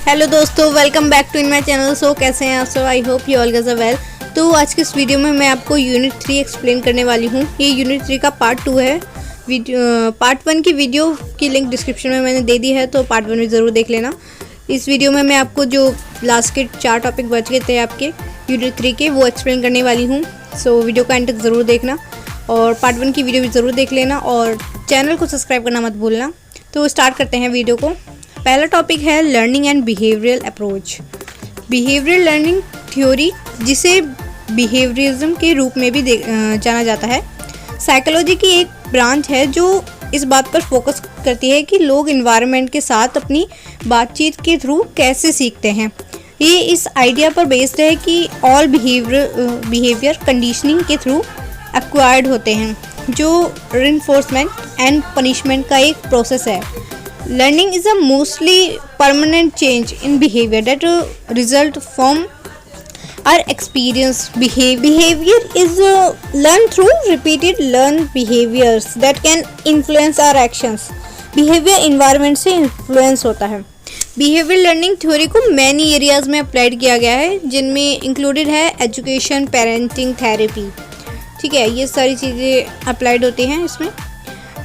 Hello दोस्तों, welcome back to in my channel. So कैसे हैं आप सब? I hope you all guys are well. तो आज के इस वीडियो में मैं आपको यूनिट 3 एक्सप्लेन करने वाली हूँ। ये यूनिट 3 का पार्ट 2 है। पार्ट 1 की वीडियो की लिंक डिस्क्रिप्शन में मैंने दे दी है, तो पार्ट 1 में ज़रूर देख लेना। इस वीडियो में मैं आपको जो लास्ट के 4 टॉपिक बच गए थे आपके यूनिट 3 के, वो एक्सप्लेन करने वाली हूँ। सो वीडियो का एंड तक ज़रूर देखना और पार्ट 1 की वीडियो भी ज़रूर देख लेना और चैनल को सब्सक्राइब करना मत भूलना। तो स्टार्ट करते हैं वीडियो को। पहला टॉपिक है learning and behavioural approach. Behavioural learning theory, जिसे बिहेवियरिज्म के रूप में भी जाना जाता है, साइकोलॉजी की एक ब्रांच है जो इस बात पर फोकस करती है कि लोग एनवायरनमेंट के साथ अपनी बातचीत के थ्रू कैसे सीखते हैं। ये इस आइडिया पर बेस्ड है कि ऑल बिहेवियर कंडीशनिंग के थ्रू एक्वायर्ड होते हैं, जो रिइंफोर्समेंट एंड पनिशमेंट का एक प्रोसेस है। Learning is a mostly permanent change in behavior that result from our experience. Behavior is learned through repeated learned behaviors that can influence our actions. Behavior environment से influence होता है। Behavior learning theory को many areas में applied किया गया है, जिनमें included है education, parenting, therapy। ठीक है, ये सारी चीज़ें applied होती हैं इसमें।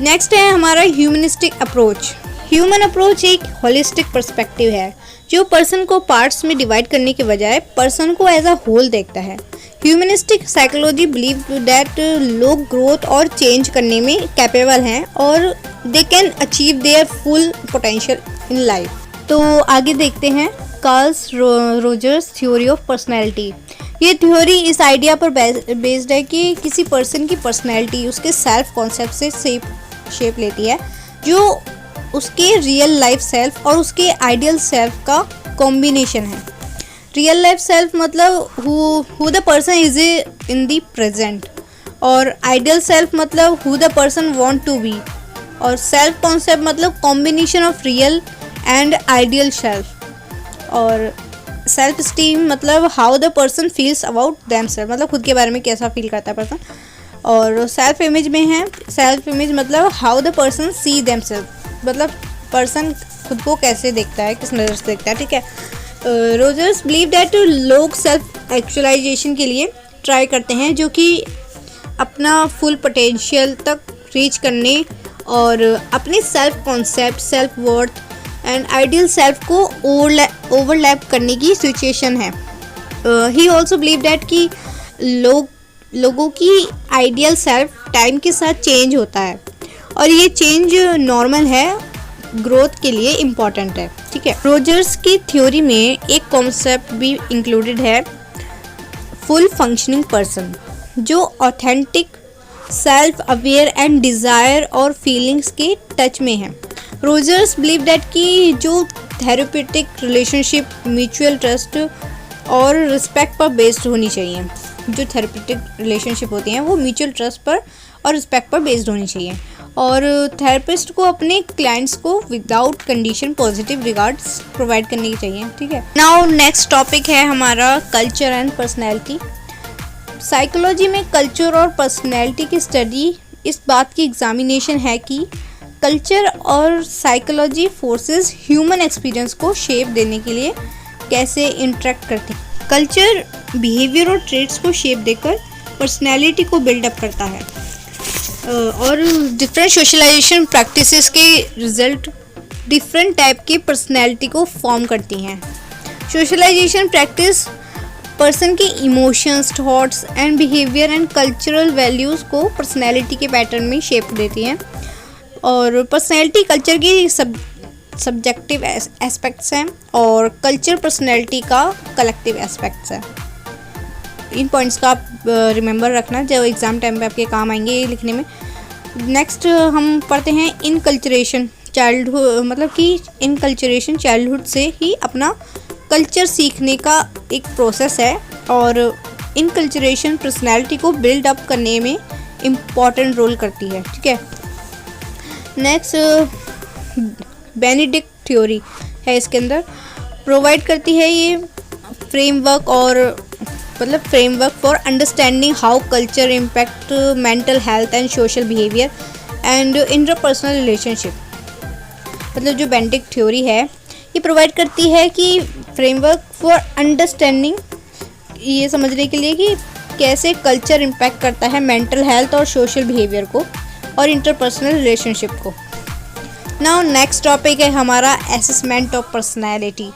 नेक्स्ट है हमारा ह्यूमनिस्टिक अप्रोच। ह्यूमन अप्रोच एक होलिस्टिक पर्सपेक्टिव है जो पर्सन को पार्ट्स में डिवाइड करने के बजाय पर्सन को एज अ होल देखता है। ह्यूमनिस्टिक साइकोलॉजी बिलीव दैट लोग ग्रोथ और चेंज करने में कैपेबल हैं और they can achieve their full potential in life. तो आगे देखते हैं Carl Rogers theory of personality. ये थ्योरी इस आइडिया पर बेस्ड है कि किसी पर्सन की पर्सनैलिटी उसके सेल्फ कॉन्सेप्ट से शेप लेती है, जो उसके रियल लाइफ सेल्फ और उसके आइडियल सेल्फ का कॉम्बिनेशन है। रियल लाइफ सेल्फ मतलब who the person is in the present, और आइडियल सेल्फ मतलब who the person want to be, और सेल्फ कॉन्सेप्ट मतलब combination of real and ideal self, और सेल्फ स्टीम मतलब how the person feels about themselves, मतलब खुद के बारे में कैसा फील करता है पर्सन। और सेल्फ इमेज में है, सेल्फ इमेज मतलब how the person see themselves, मतलब पर्सन खुद को कैसे देखता है, किस नज़र से देखता है। ठीक है, रोजर्स बिलीव दैट लोग सेल्फ एक्चुअलाइजेशन के लिए ट्राई करते हैं, जो कि अपना फुल पोटेंशियल तक रीच करने और अपने self concept, self worth and ideal self को ओवरलैप करने की सिचुएशन है। ही ऑल्सो बिलीव दैट कि लोगों की आइडियल सेल्फ टाइम के साथ चेंज होता है और ये चेंज नॉर्मल है, ग्रोथ के लिए इम्पॉर्टेंट है। ठीक है, रोजर्स की थ्योरी में एक कॉन्सेप्ट भी इंक्लूडेड है, फुल फंक्शनिंग पर्सन, जो authentic, self aware and desire और फीलिंग्स के टच में है। रोजर्स बिलीव दैट कि जो थेरेप्यूटिक रिलेशनशिप म्यूचुअल ट्रस्ट और रिस्पेक्ट पर बेस्ड होनी चाहिए। जो थेरेप्यूटिक रिलेशनशिप होती हैं वो म्यूचुअल ट्रस्ट पर और रिस्पेक्ट पर बेस्ड होनी चाहिए, और थेरेपिस्ट को अपने क्लाइंट्स को without condition positive regards provide करने की चाहिए। ठीक है, नाउ नेक्स्ट टॉपिक है हमारा कल्चर एंड पर्सनैलिटी। साइकोलॉजी में कल्चर और पर्सनैलिटी की स्टडी इस बात की एग्जामिनेशन है कि कल्चर और साइकोलॉजी फोर्सेस ह्यूमन एक्सपीरियंस को शेप देने के लिए कैसे इंटरेक्ट करते हैं। कल्चर बिहेवियर और ट्रेट्स को शेप देकर पर्सनैलिटी को बिल्डअप करता है, और डिफरेंट सोशलाइजेशन प्रैक्टिसेस के रिजल्ट डिफरेंट टाइप की पर्सनैलिटी को फॉर्म करती हैं। सोशलाइजेशन प्रैक्टिस पर्सन के emotions, thoughts and behaviour and cultural values को पर्सनैलिटी के पैटर्न में शेप देती हैं, और पर्सनैलिटी कल्चर की सब्जेक्टिव एस्पेक्ट्स हैं और कल्चर पर्सनैलिटी का कलेक्टिव एस्पेक्ट्स है। इन पॉइंट्स का आप रिमेंबर रखना, जब एग्ज़ाम टाइम पे आपके काम आएंगे ये लिखने में। नेक्स्ट हम पढ़ते हैं इनकल्चरेशन चाइल्डहुड, मतलब कि इनकल्चरेशन चाइल्डहुड से ही अपना कल्चर सीखने का एक प्रोसेस है, और इनकल्चरेशन पर्सनैलिटी को बिल्ड अप करने में इम्पॉर्टेंट रोल करती है। ठीक है, नेक्स्ट बेनेडिक्ट थ्योरी है, इसके अंदर प्रोवाइड करती है ये framework for understanding how culture impact mental health and social behaviour and interpersonal relationship. मतलब जो बेनेडिक्ट थ्योरी है ये प्रोवाइड करती है कि फ्रेमवर्क फॉर अंडरस्टैंडिंग, ये समझने के लिए कि कैसे कल्चर इम्पैक्ट करता है मेंटल हेल्थ और सोशल बिहेवियर को और इंटरपर्सनल रिलेशनशिप को। नाउ नेक्स्ट टॉपिक है हमारा असेसमेंट ऑफ पर्सनैलिटी।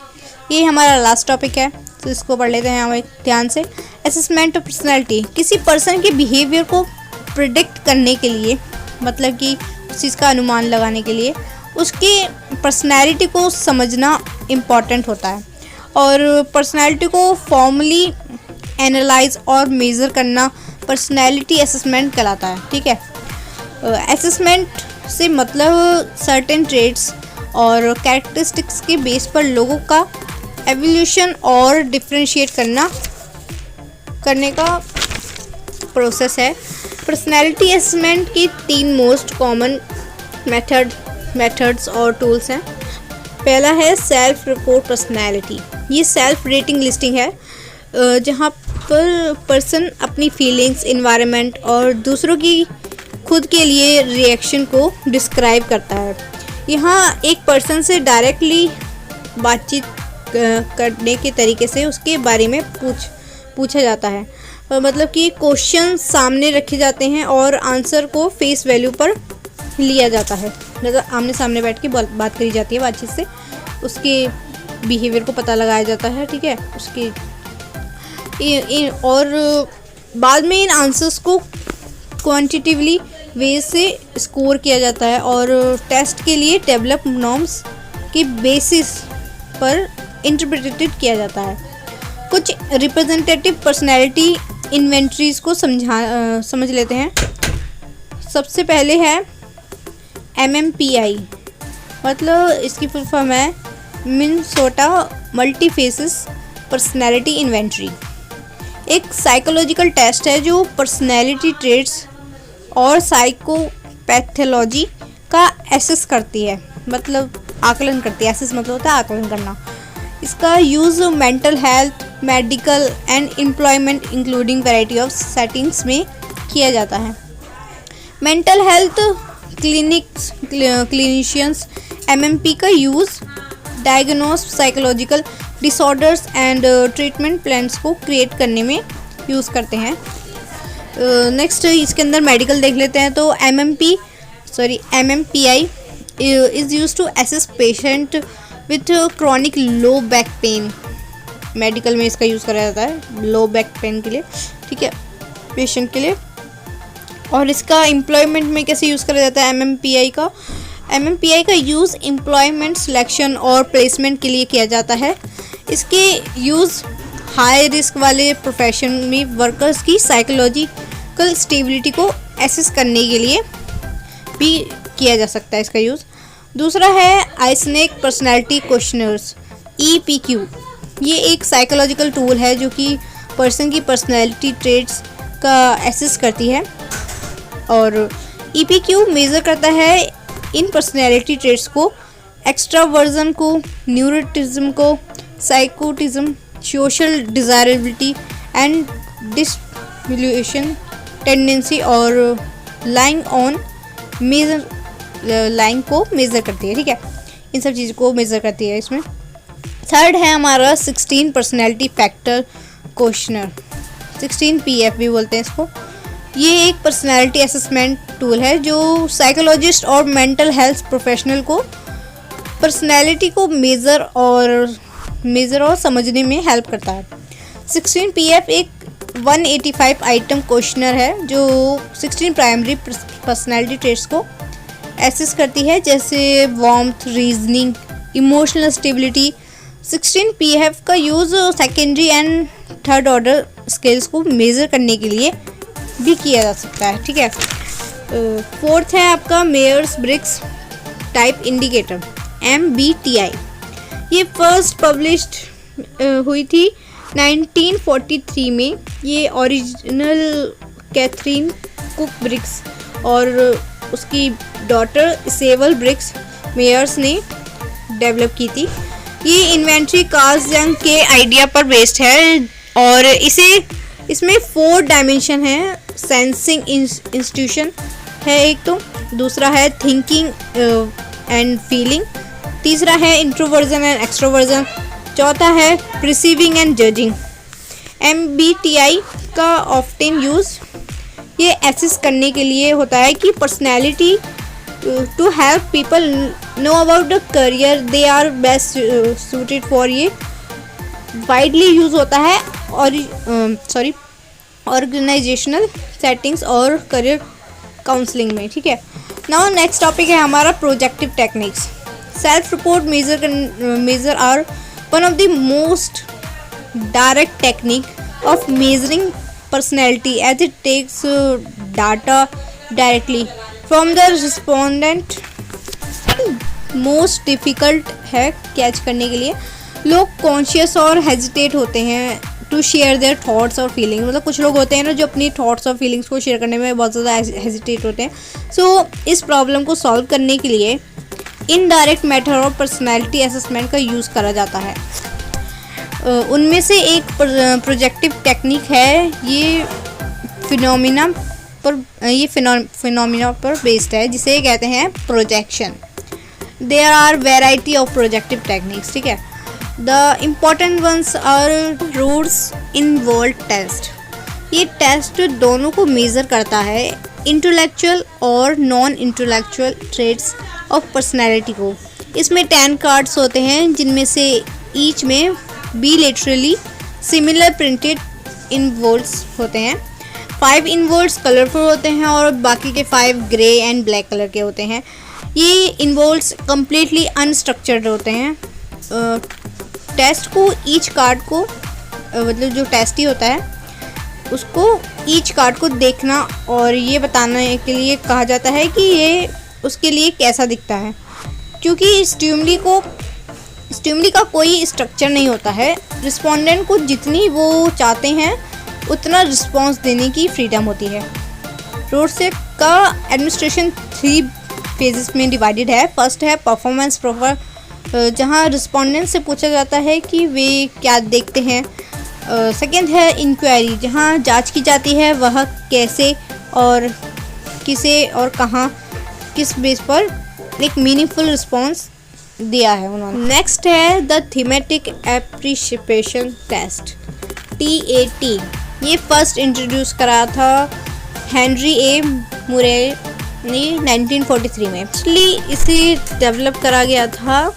ये हमारा लास्ट टॉपिक है, तो इसको पढ़ लेते हैं हम एक ध्यान से। असेसमेंट ऑफ पर्सनैलिटी किसी पर्सन के बिहेवियर को प्रिडिक्ट करने के लिए, मतलब कि उस चीज़ का अनुमान लगाने के लिए उसकी पर्सनैलिटी को समझना इम्पॉर्टेंट होता है। और पर्सनैलिटी को फॉर्मली एनालाइज और मेज़र करना पर्सनैलिटी असेसमेंट कहलाता है। ठीक है, असेसमेंट से मतलब सर्टेन ट्रेड्स और कैरेक्टरिस्टिक्स के बेस पर लोगों का एवोल्यूशन और डिफरेंशिएट करने का प्रोसेस है। पर्सनैलिटी असेसमेंट की 3 मोस्ट कॉमन मेथड्स और टूल्स हैं। पहला है सेल्फ रिपोर्ट पर्सनैलिटी। ये सेल्फ रेटिंग लिस्टिंग है, जहाँ पर पर्सन अपनी फीलिंग्स, इन्वायरमेंट और दूसरों की खुद के लिए रिएक्शन को डिस्क्राइब करता है। यहाँ एक पर्सन से डायरेक्टली बातचीत करने के तरीके से उसके बारे में पूछा जाता है, मतलब कि क्वेश्चन सामने रखे जाते हैं और आंसर को फेस वैल्यू पर लिया जाता है। मतलब आमने सामने बैठ के बात करी जाती है, बातचीत से उसके बिहेवियर को पता लगाया जाता है। ठीक है, उसके और बाद में इन आंसर्स को क्वांटिटेटिवली वे से स्कोर किया जाता है और टेस्ट के लिए डेवलप नॉर्म्स के बेसिस पर इंटरप्रेटेड किया जाता है। कुछ रिप्रेजेंटेटिव पर्सनैलिटी इन्वेंटरीज को समझ लेते हैं। सबसे पहले है MMPI, मतलब इसकी फुल फॉर्म है मिनेसोटा मल्टीफेसिस पर्सनैलिटी इन्वेंटरी। एक साइकोलॉजिकल टेस्ट है जो पर्सनैलिटी ट्रेट्स और साइकोपैथोलॉजी का एसेस करती है, मतलब आकलन करती है। एसेस मतलब होता है आकलन करना। इसका use mental health, medical and employment including variety of settings में किया जाता है। मेंटल हेल्थ क्लिनिशियंस MMP का use diagnose psychological disorders and treatment plans को क्रिएट करने में यूज़ करते हैं। नेक्स्ट इसके अंदर मेडिकल देख लेते हैं। तो MMPI is use to assess patient with chronic low back pain. Medical में इसका यूज़ करा जाता है लो बैक पेन के लिए। ठीक है, पेशेंट के लिए। और इसका एम्प्लॉयमेंट में कैसे यूज़ करा जाता है MMPI का यूज़ एम्प्लॉयमेंट सिलेक्शन और प्लेसमेंट के लिए किया जाता है। इसके यूज़ हाई रिस्क वाले प्रोफेशन में वर्कर्स की साइकोलॉजिकल स्टेबिलिटी को एसेस करने के लिए भी किया जा सकता है इसका यूज़। दूसरा है आइसनेक पर्सनैलिटी क्वेश्चनर्स EPQ। ये एक साइकोलॉजिकल टूल है जो कि पर्सन की पर्सनैलिटी ट्रेट्स का एसेस करती है। और EPQ मेज़र करता है इन पर्सनैलिटी ट्रेट्स को, एक्स्ट्रावर्जन को, न्यूरोटिज्म को, साइकोटिज्म, सोशल डिज़ायरेबिलिटी एंड डिसवैल्यूएशन टेंडेंसी और लाइंग को मेज़र करती है। ठीक है, इन सब चीज़ों को मेज़र करती है इसमें। थर्ड है हमारा 16 पर्सनैलिटी फैक्टर क्वेश्चनर, 16PF भी बोलते हैं इसको। ये एक पर्सनैलिटी असेसमेंट टूल है जो साइकोलॉजिस्ट और मेंटल हेल्थ प्रोफेशनल को पर्सनैलिटी को मेज़र और समझने में हेल्प करता है। 16PF एक 185 आइटम क्वेश्चनर है जो 16 प्राइमरी पर्सनैलिटी ट्रेट्स को एसेस करती है, जैसे warmth, reasoning, emotional stability. 16PF का use secondary and third order skills को मेज़र करने के लिए भी किया जा सकता है। ठीक है, फोर्थ है आपका Myers Briggs type indicator MBTI। ये फर्स्ट पब्लिश्ड हुई थी 1943 में। ये ओरिजिनल कैथरीन कुक ब्रिग्स और उसकी डॉटर सेवल ब्रिग्स मेयर्स ने डेवलप की थी। ये इन्वेंट्री कार्ल जंग के आइडिया पर बेस्ड है और इसमें 4 डायमेंशन है। सेंसिंग इंस्टीट्यूशन है एक, तो दूसरा है थिंकिंग एंड फीलिंग, तीसरा है इंट्रोवर्जन एंड एक्सट्रोवर्जन। चौथा है रिसीविंग एंड जजिंग। MBTI का ऑफ्टन यूज ये एसेस करने के लिए होता है कि personality to help people know about the career they are best suited for. ये वाइडली यूज होता है और ऑर्गेनाइजेशनल सेटिंग्स और करियर काउंसलिंग में, ठीक है। नाउ नेक्स्ट टॉपिक है हमारा projective techniques. Self report measure are one of the most direct technique of measuring personality as it takes data directly from the respondent. Most difficult है catch करने के लिए। लोग कॉन्शियस और हेजिटेट होते हैं टू शेयर देयर थॉट्स और feelings. मतलब कुछ लोग होते हैं ना जो अपनी थॉट्स और फीलिंग्स को शेयर करने में बहुत ज़्यादा हेजिटेट होते हैं। सो इस प्रॉब्लम को सॉल्व करने के लिए इनडायरेक्ट मेथड और पर्सनैलिटी असेसमेंट का यूज़ करा जाता है। उनमें से एक प्रोजेक्टिव टेक्निक है। ये फिनोमिना पर बेस्ड है, जिसे कहते हैं projection. There are variety of projective techniques, ठीक है। The important ones are roots involve test. ये टेस्ट दोनों को मेज़र करता है, इंटेलेक्चुअल और non intellectual traits of personality को। इसमें 10 कार्ड्स होते हैं, जिनमें से ईच में बिलेटरली सिमिलर प्रिंटेड इनवोल्व्स होते हैं। 5 इनवोल्व्स कलरफुल होते हैं और बाकी के 5 ग्रे एंड ब्लैक कलर के होते हैं। ये इनवोल्व्स कम्प्लीटली अनस्ट्रक्चर्ड होते हैं। टेस्ट को ईच कार्ड को मतलब जो टेस्ट ही होता है उसको ईच कार्ड को देखना और ये बताने के लिए कहा जाता है कि ये उसके लिए कैसा दिखता है, क्योंकि स्टिमुली का कोई स्ट्रक्चर नहीं होता है। रिस्पोंडेंट को जितनी वो चाहते हैं उतना रिस्पॉन्स देने की फ्रीडम होती है। रोडसेक का एडमिनिस्ट्रेशन 3 फेजेस में डिवाइडेड है। फर्स्ट है परफॉर्मेंस प्रोफाइल, जहां रिस्पोंडेंट से पूछा जाता है कि वे क्या देखते हैं। सेकंड है इंक्वायरी, जहां जांच की जाती है वह कैसे और किसे और कहां किस बेस पर एक मीनिंगफुल रिस्पॉन्स दिया है उन्होंने। नेक्स्ट है the thematic appreciation test, TAT। ये फर्स्ट इंट्रोड्यूस करा था हेनरी ए मुरे ने 1943 में। एक्चुअली इसे डेवलप करा गया था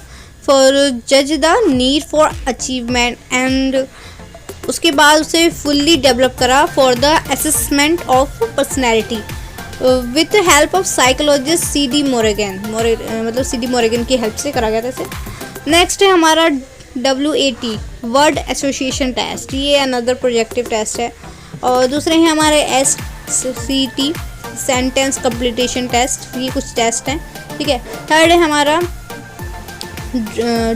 फॉर जज the need for achievement and उसके बाद उसे फुल्ली डेवलप करा for the assessment of personality with help of psychologist CD मोरेगन। मतलब CD मोरेगन की हेल्प से करा गया था इसे। नेक्स्ट है हमारा WAT, वर्ड एसोसिएशन टेस्ट। ये अनदर प्रोजेक्टिव टेस्ट है। और दूसरे हैं हमारे SCT, सेंटेंस कंप्लीटेशन टेस्ट। ये कुछ टेस्ट हैं, ठीक है। थर्ड है हमारा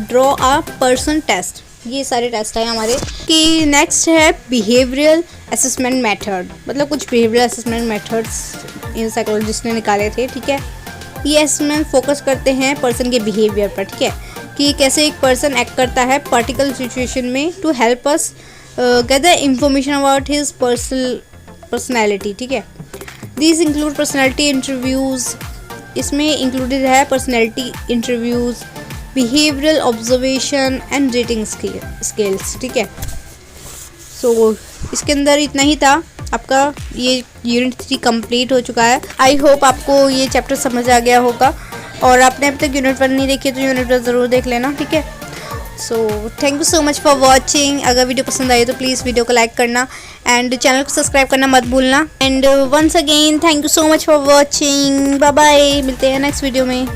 ड्रॉ अ पर्सन टेस्ट। ये सारे टेस्ट हैं हमारे। कि नेक्स्ट है बिहेवियरल असेसमेंट मेथड, मतलब कुछ behavioural assessment methods in psychologist ने निकाले थे, ठीक है। ये असेसमेंट फोकस करते हैं पर्सन के बिहेवियर पर, ठीक है, कि कैसे एक पर्सन एक्ट करता है पर्टिकुलर सिचुएशन में to help us gather information about his personality, ठीक है। This include personality interviews. इसमें इंक्लूडेड है personality interviews, behavioural observation and rating scales, ठीक है। सो इसके अंदर इतना ही था। आपका ये यूनिट 3 कंप्लीट हो चुका है। आई होप आपको ये चैप्टर समझ आ गया होगा और आपने अब तक यूनिट 1 नहीं देखी तो यूनिट 1 ज़रूर देख लेना, ठीक है। So thank you so much for watching. अगर वीडियो पसंद आई तो प्लीज़ वीडियो को लाइक करना एंड चैनल को सब्सक्राइब करना मत भूलना। And once again thank you so much for watching. Bye bye, मिलते हैं नेक्स्ट वीडियो में।